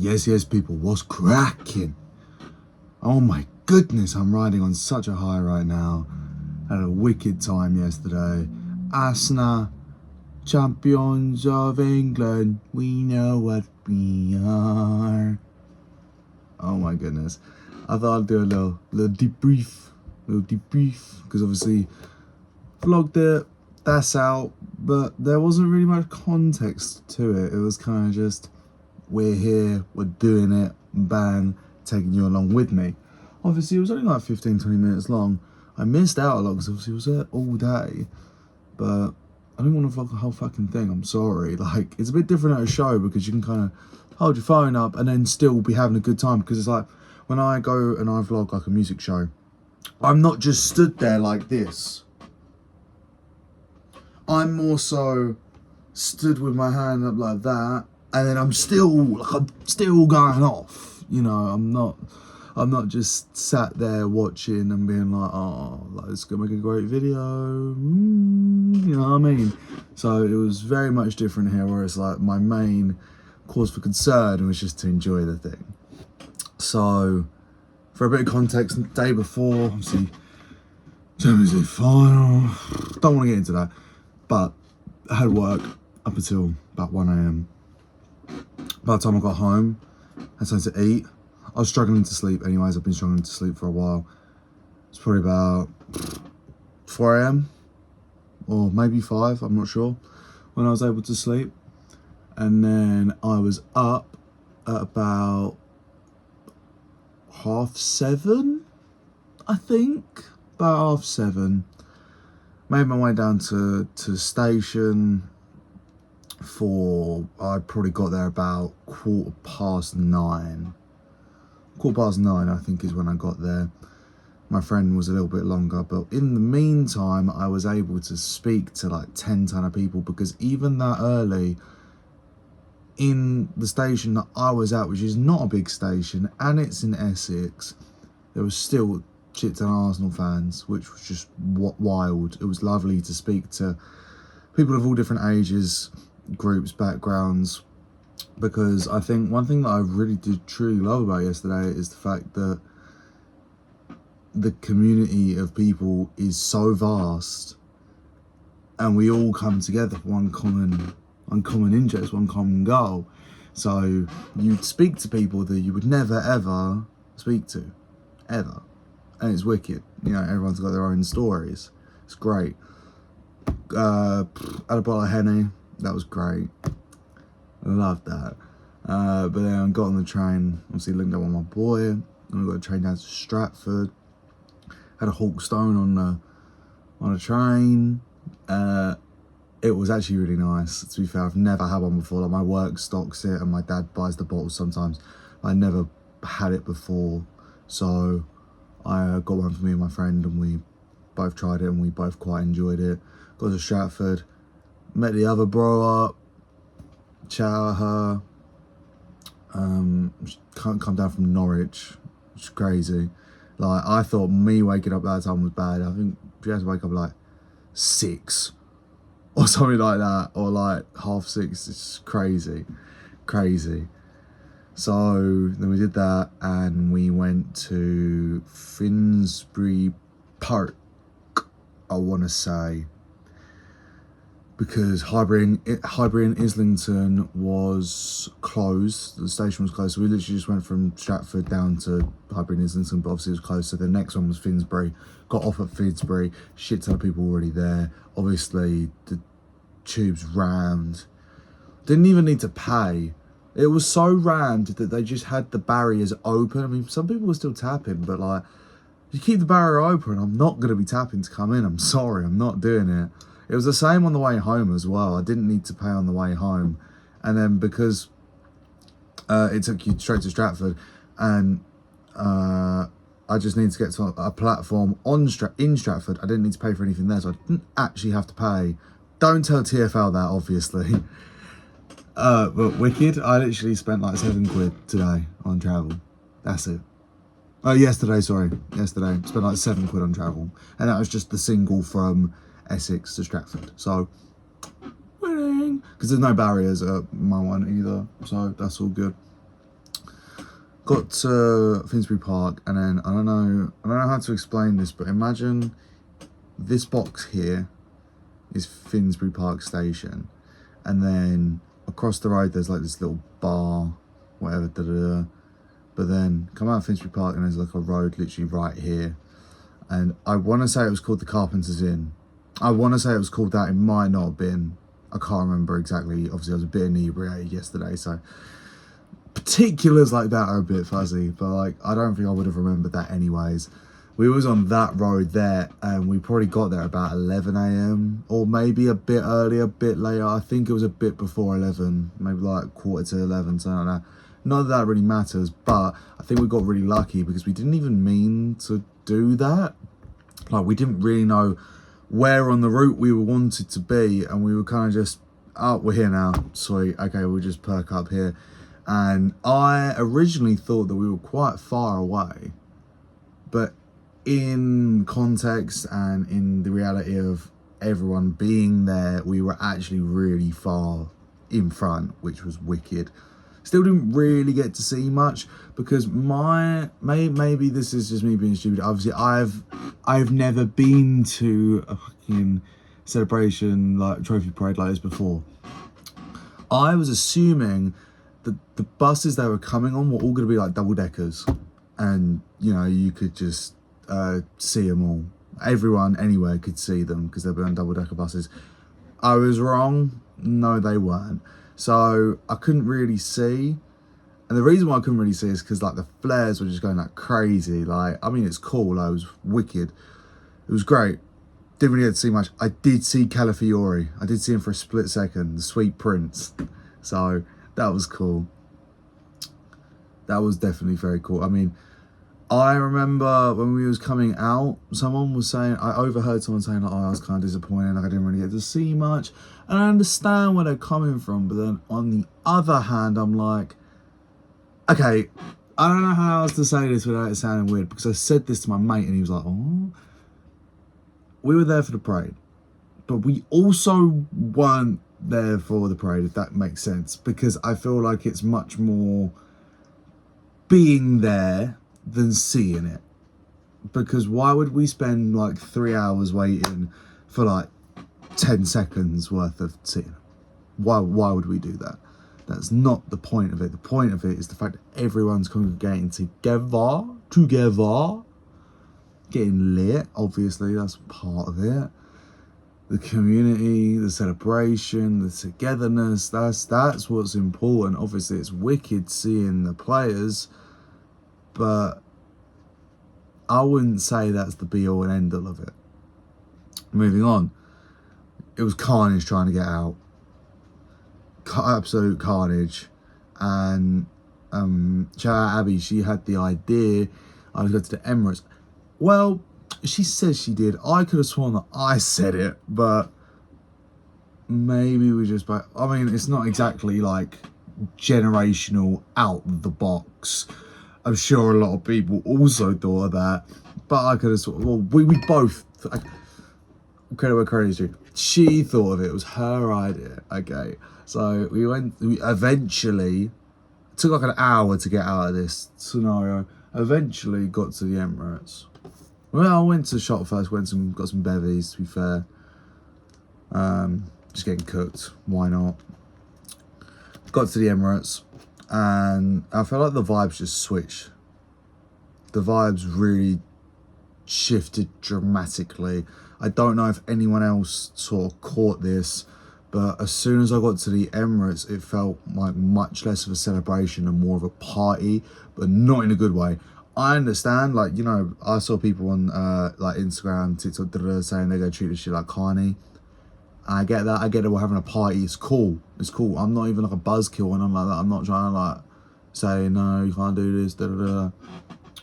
Yes, people, what's cracking? Oh my goodness, I'm riding on such a high right now. Had a wicked time yesterday. Arsenal, champions of England, we know what we are. Oh my goodness. I thought I'd do a little debrief, because obviously vlogged it, that's out, but there wasn't really much context to it. It was kind of just, we're here, we're doing it, bang, taking you along with me. Obviously, it was only like 15-20 minutes long. I missed out a lot because obviously I was there all day, but I didn't want to vlog the whole fucking thing. I'm sorry. Like, it's a bit different at a show because you can kind of hold your phone up and then still be having a good time, because it's like when I go and I vlog like a music show, I'm not just stood there like this. I'm more so stood with my hand up like that, and then I'm still going off. You know, I'm not just sat there watching and being like, oh, like, it's gonna make a great video. You know what I mean? So it was very much different here, where it's like my main cause for concern was just to enjoy the thing. So for a bit of context, the day before, obviously, Champions League final. Don't want to get into that, but I had work up until about 1 AM. By the time I got home, I had something to eat. I was struggling to sleep anyways. I've been struggling to sleep for a while. It's probably about 4 AM or maybe 5, I'm not sure, when I was able to sleep. And then I was up at about 7:30, I think. About 7:30. Made my way down to station for, I probably got there about 9:15. 9:15, I think, is when I got there. My friend was a little bit longer, but in the meantime, I was able to speak to like 10 ton of people, because even that early, in the station that I was at, which is not a big station, and it's in Essex, there was still shit ton of Arsenal fans, which was just wild. It was lovely to speak to people of all different ages, groups, backgrounds, because I think one thing that I really did truly love about yesterday is the fact that the community of people is so vast, and we all come together for one common interest, one common goal. So you'd speak to people that you would never ever speak to, ever. And it's wicked. You know, everyone's got their own stories. It's great. Had a bottle of Henny. That was great. I loved that. But then I got on the train, obviously linked up with my boy, and we got a train down to Stratford. Had a Hawkstone on a train. It was actually really nice. To be fair, I've never had one before. Like, my work stocks it, and my dad buys the bottles sometimes. I never had it before, so I got one for me and my friend, and we both tried it, and we both quite enjoyed it. Got to Stratford, met the other bro up, chat her. Can't come down from Norwich, which is crazy. Like, I thought me waking up that time was bad. I think she has to wake up like 6 or something like that, or like 6:30. It's crazy. So then we did that, and we went to Finsbury Park, I want to say, because Highbury and Islington was closed. The station was closed, so we literally just went from Stratford down to Highbury and Islington, but obviously it was closed, so the next one was Finsbury. Got off at Finsbury, shit ton of people already there. Obviously the tubes rammed. Didn't even need to pay. It was so rammed that they just had the barriers open. I mean, some people were still tapping, but like, you keep the barrier open, I'm not going to be tapping to come in. I'm sorry, I'm not doing it. It was the same on the way home as well. I didn't need to pay on the way home. And then because it took you straight to Stratford, and I just needed to get to a platform in Stratford, I didn't need to pay for anything there, so I didn't actually have to pay. Don't tell TfL that, obviously. But wicked. I literally spent like £7 today on travel. That's it. Yesterday. Spent like £7 on travel, and that was just the single from Essex to Stratford. So, winning, because there's no barriers at my one either, so that's all good. got to Finsbury Park, and then I don't know how to explain this, but imagine this box here is Finsbury Park Station, and then across the road there's like this little bar, whatever, but then come out of Finsbury Park and there's like a road literally right here, and I want to say it was called the Carpenter's Inn. I want to say it was called that. It might not have been. I can't remember exactly. Obviously I was a bit inebriated yesterday, so particulars like that are a bit fuzzy, but like I don't think I would have remembered that anyways. We was on that road there, and we probably got there about 11 a.m. or maybe a bit earlier, a bit later. I think it was a bit before 11, maybe like quarter to 11, something like that. Not that that really matters, but I think we got really lucky because we didn't even mean to do that. Like, we didn't really know where on the route we wanted to be, and we were kind of just, oh, we're here now, sweet, okay, we'll just perk up here. And I originally thought that we were quite far away, but in context and in the reality of everyone being there, we were actually really far in front, which was wicked. Still didn't really get to see much because maybe this is just me being stupid. Obviously, I've never been to a fucking celebration like trophy parade like this before. I was assuming that the buses they were coming on were all going to be like double deckers, and you know, you could just see them all. Everyone anywhere could see them because they'd be on double decker buses. I was wrong. No, they weren't. So I couldn't really see. And the reason why I couldn't really see is because like the flares were just going like crazy. Like, I mean, it's cool. It was wicked. It was great. Didn't really get to see much. I did see Calafiore. I did see him for a split second. The Sweet Prince. So that was cool. That was definitely very cool. I mean, I remember when we was coming out, someone was saying, I overheard someone saying, like, oh, I was kind of disappointed, like I didn't really get to see much. And I understand where they're coming from, but then on the other hand, I'm like, okay, I don't know how else to say this without it sounding weird, because I said this to my mate and he was like, oh, we were there for the parade, but we also weren't there for the parade, if that makes sense, because I feel like it's much more being there than seeing it. Because why would we spend like 3 hours waiting for like 10 seconds worth of seeing it? Why would we do that? That's not the point of it. The point of it is the fact that everyone's congregating together, getting lit. Obviously, that's part of it. The community, the celebration, the togetherness, that's what's important. Obviously, it's wicked seeing the players, but I wouldn't say that's the be all and end all of it. Moving on, it was carnage trying to get out. Absolute carnage. And shout out Abby, she had the idea I was going to the Emirates. Well, she says she did. I could have sworn that I said it, but maybe we just, I mean, it's not exactly like generational out the box. I'm sure a lot of people also thought of that, but I could have sworn, well, we both, credit where credit is due. She thought of it. It was her idea. Okay, so we eventually, it took like an hour to get out of this scenario. Eventually got to the Emirates. Well, I went to the shop first, got some bevies, to be fair. Just getting cooked, why not? Got to the Emirates, and I felt like the vibes just switched. The vibes really shifted dramatically. I don't know if anyone else sort of caught this, but as soon as I got to the Emirates, it felt like much less of a celebration and more of a party, but not in a good way. I understand, like, you know, I saw people on like Instagram, TikTok, saying they're going to treat this shit like carny. I get that. I get that we're having a party. It's cool. It's cool. I'm not even like a buzzkill and I'm like that. I'm not trying to like say, no, you can't do this,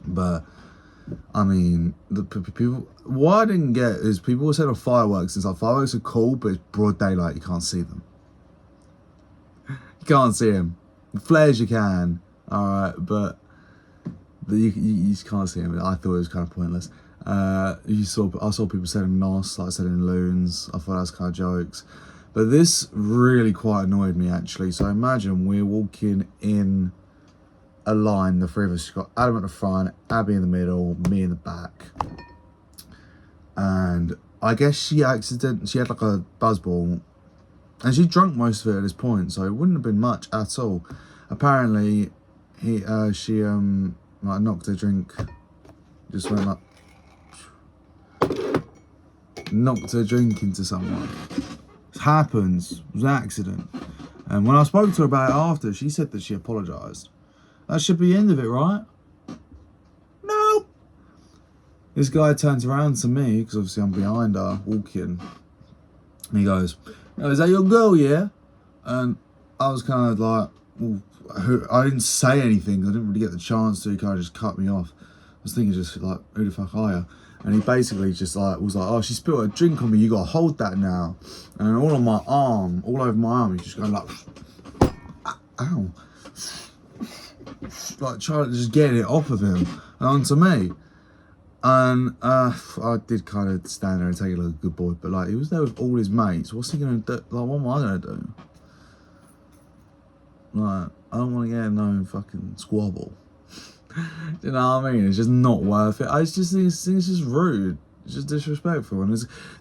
But, I mean, the people, what I didn't get is people were saying of fireworks. It's like, fireworks are cool, but it's broad daylight. You can't see them. You can't see them. The flares you can, alright, but you just can't see them. I thought it was kind of pointless. I saw people selling NOS, like selling loons. I thought that was kind of jokes. But this really quite annoyed me, actually. So imagine we're walking in a line, the three of us. She got Adam at the front, Abby in the middle, me in the back. And I guess she had like a buzzball, and she drunk most of it at this point, so it wouldn't have been much at all. Apparently, she like knocked her drink, just went like, knocked her drink into someone. It happens. It was an accident. And when I spoke to her about it after, she said that she apologised. That should be the end of it, right? No. This guy turns around to me, because obviously I'm behind her, walking. And he goes, "Oh, is that your girl, yeah?" And I was kind of like, well, I didn't say anything. I didn't really get the chance to. He kind of just cut me off. I was thinking just like, who the fuck are you? And he basically just like was like, "Oh, she spilled a drink on me. You gotta hold that now." And all on my arm, all over my arm, he's just going like, "Ow!" Like trying to just get it off of him and onto me. And I did kind of stand there and take it like a good boy, but like he was there with all his mates. What's he gonna do? Like, what am I gonna do? Like, I don't want to get in no fucking squabble. Do you know what I mean? It's just not worth it. I just think it's just rude. It's just disrespectful, and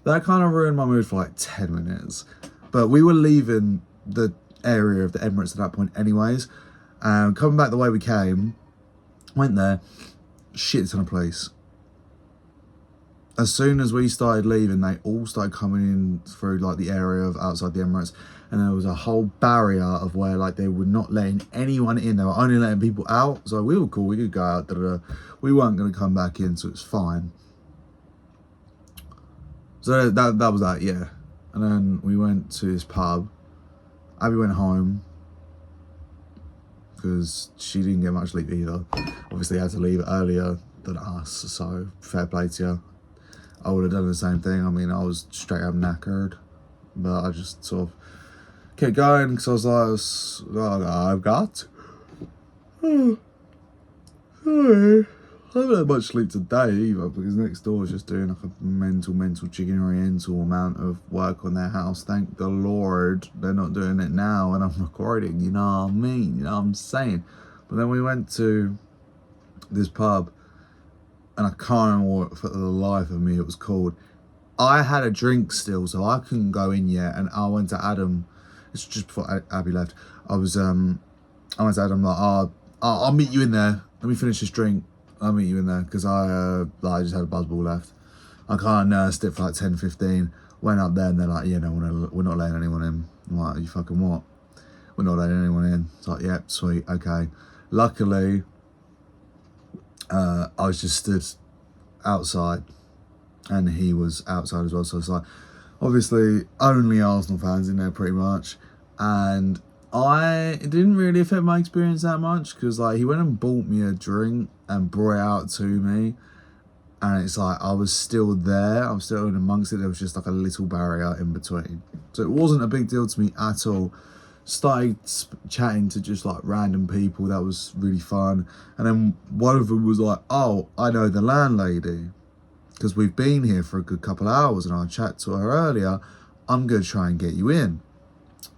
that kind of ruined my mood for like 10 minutes. But we were leaving the area of the Emirates at that point, anyways. Coming back the way we came, went there, shit ton of police. As soon as we started leaving, they all started coming in through like the area of outside the Emirates, and there was a whole barrier of where like they were not letting anyone in. They were only letting people out. So we were cool. We could go out. We weren't going to come back in, so it's fine. So that was that, yeah. And then we went to this pub. Abby went home because she didn't get much sleep either. Obviously, had to leave earlier than us. So fair play to you. I would have done the same thing. I mean, I was straight up knackered, but I just sort of kept going because I was like, I've got. Sorry. I haven't had much sleep today either, because next door is just doing like a mental chicken oriental amount of work on their house. Thank the Lord they're not doing it now and I'm recording, you know what I mean? You know what I'm saying? But then we went to this pub, and I can't remember what for the life of me it was called. I had a drink still, so I couldn't go in yet, and I went to Adam. It's just before Abby left. I went to Adam like, I'll meet you in there. Let me finish this drink. I'll meet you in there, because I just had a buzzball left. I kind of nursed it for like 10, 15. Went up there and they're like, yeah, no, we're not letting anyone in. I'm like, you fucking what? We're not letting anyone in. It's like, yep, sweet, okay. Luckily, I was just stood outside, and he was outside as well. So it's like, obviously, only Arsenal fans in there pretty much. And it didn't really affect my experience that much, because like he went and bought me a drink and brought it out to me, and it's like I was still there. I was still in amongst it. There was just like a little barrier in between, so it wasn't a big deal to me at all. Started chatting to just like random people. That was really fun. And then one of them was like, "Oh, I know the landlady, because we've been here for a good couple of hours and I chatted to her earlier. I'm going to try and get you in."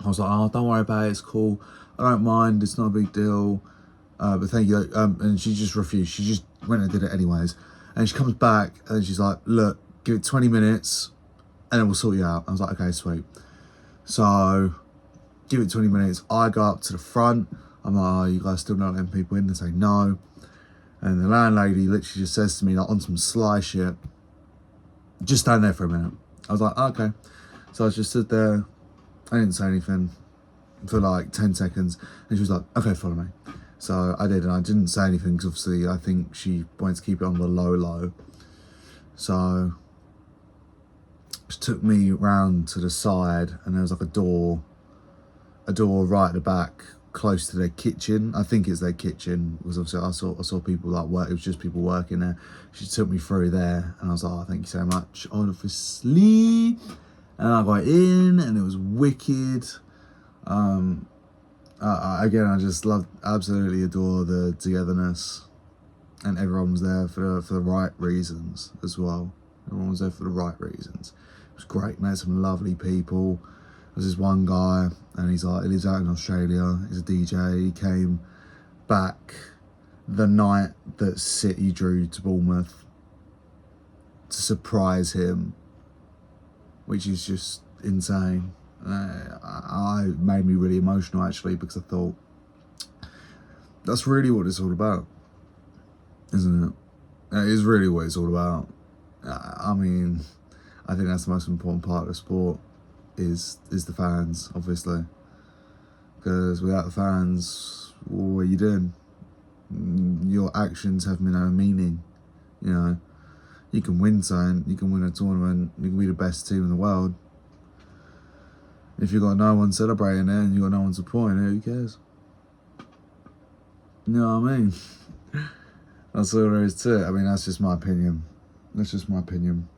I was like, "Oh, don't worry about it. It's cool. I don't mind. It's not a big deal. But thank you." And she just refused. She just went and did it anyways. And she comes back and she's like, "Look, give it 20 minutes and then we'll sort you out." I was like, "Okay, sweet." So give it 20 minutes. I go up to the front. I'm like, "Oh, you guys still not letting people in?" They say no. And the landlady literally just says to me, like on some sly shit, "Just stand there for a minute." I was like, "Okay." So I just stood there. I didn't say anything for like 10 seconds. And she was like, "Okay, follow me." So I did, and I didn't say anything because obviously I think she wanted to keep it on the low. So she took me round to the side, and there was like a door right at the back, close to their kitchen. I think it's their kitchen, because obviously I saw people like work. It was just people working there. She took me through there, and I was like, "Oh, thank you so much, obviously." And I got in, and it was wicked. Again, I just absolutely adore the togetherness, and everyone was there for the right reasons as well. Everyone was there for the right reasons. It was great. Met some lovely people. There's this one guy, and he lives out in Australia. He's a DJ. He came back the night that City drew to Bournemouth to surprise him, which is just insane. I made me really emotional actually, because I thought that's really what it's all about, isn't it? It is really what it's all about. I mean, I think that's the most important part of the sport is the fans, obviously, because without the fans, what are you doing? Your actions have no meaning. You know, you can win something, you can win a tournament, you can be the best team in the world. If you've got no one celebrating it and you've got no one supporting it, who cares? You know what I mean? That's all there is to it. I mean, that's just my opinion. That's just my opinion.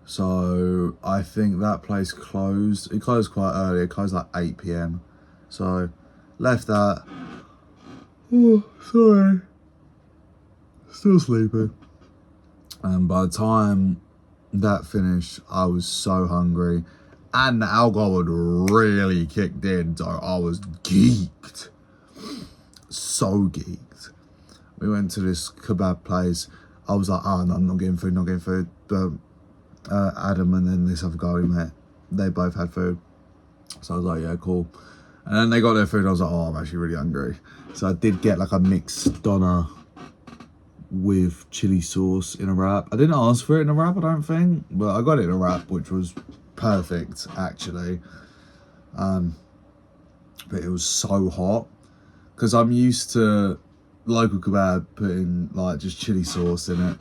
So I think that place closed. It closed quite early. It closed like 8 p.m. So left that. Oh, sorry. Still sleeping. And by the time that finished, I was so hungry. And the alcohol had really kicked in. So I was geeked. So geeked. We went to this kebab place. I was like, oh, no, I'm not getting food. But Adam and then this other guy we met, they both had food. So I was like, yeah, cool. And then they got their food and I was like, oh, I'm actually really hungry. So I did get like a mixed doner with chili sauce in a wrap. I didn't ask for it in a wrap, I don't think. But I got it in a wrap, which was perfect, actually. But it was so hot. Because I'm used to local kebab putting like just chili sauce in it.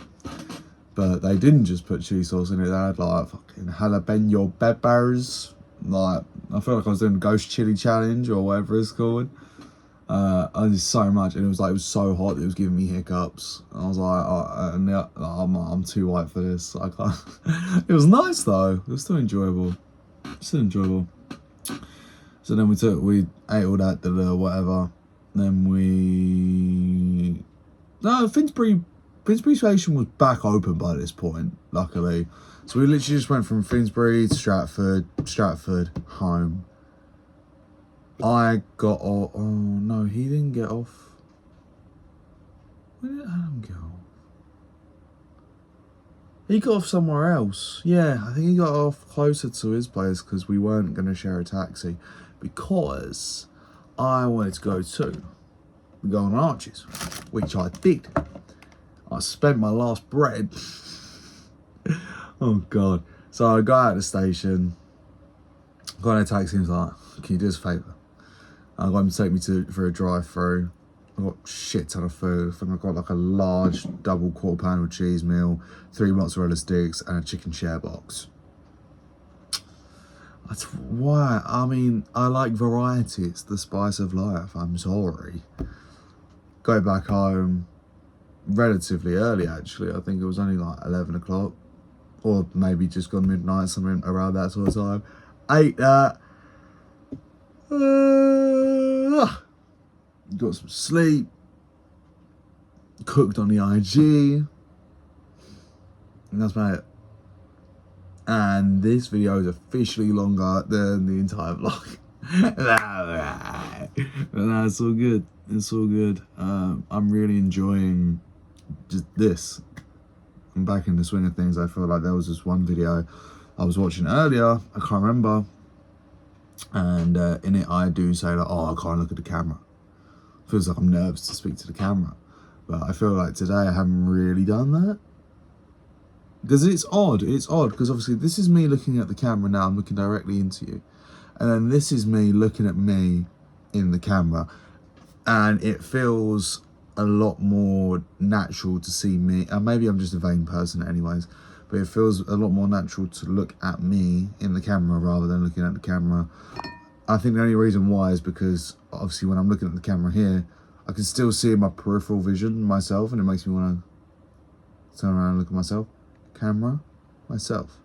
But they didn't just put chili sauce in it. They had like fucking jalapeno peppers. Like, I felt like I was doing the ghost chili challenge or whatever it's called. I did so much, and it was so hot that it was giving me hiccups. I was like, I'm too white for this. I can't. It was nice though. It was still enjoyable. So then we ate all that, whatever. Then Finsbury Station was back open by this point, luckily. So we literally just went from Finsbury to Stratford, home. I got off. Oh no, he didn't get off. Where did Adam get off? He got off somewhere else. Yeah, I think he got off closer to his place because we weren't going to share a taxi. Because I wanted to go on Arches, which I did. I spent my last bread. Oh God. So I got out of the station, got in a taxi and was like, can you do us a favour? I got him to take me for a drive-through. I got a shit ton of food. I think I got like a large double quarter pounder cheese meal, 3 mozzarella sticks and a chicken share box. That's why, I mean, I like variety. It's the spice of life. I'm sorry. Go back home relatively early, actually. I think it was only like 11 o'clock. Or maybe just gone midnight, something around that sort of time. Ate that. Got some sleep. Cooked on the IG. And that's about it. And this video is officially longer than the entire vlog. But no, it's all good. It's all good. I'm really enjoying just this. I'm back in the swing of things. I feel like there was this one video I was watching earlier. I can't remember. And in it, I do say like, oh, I can't look at the camera. Feels like I'm nervous to speak to the camera. But I feel like today I haven't really done that. Because it's odd because obviously this is me looking at the camera now, I'm looking directly into you. And then this is me looking at me in the camera. And it feels a lot more natural to see me. And maybe I'm just a vain person anyways. But it feels a lot more natural to look at me in the camera rather than looking at the camera. I think the only reason why is because obviously when I'm looking at the camera here, I can still see my peripheral vision myself, and it makes me want to turn around and look at myself. Camera, myself.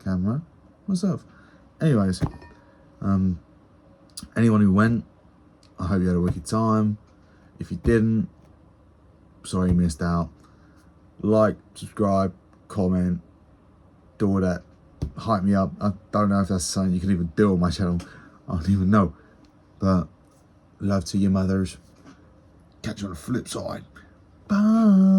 Camera, myself. Anyways, anyone who went, I hope you had a wicked time. If you didn't, sorry you missed out. Like, subscribe, comment, do all that. Hype me up. I don't know if that's something you can even do on my channel. I don't even know. But love to you mothers. Catch you on the flip side. Bye.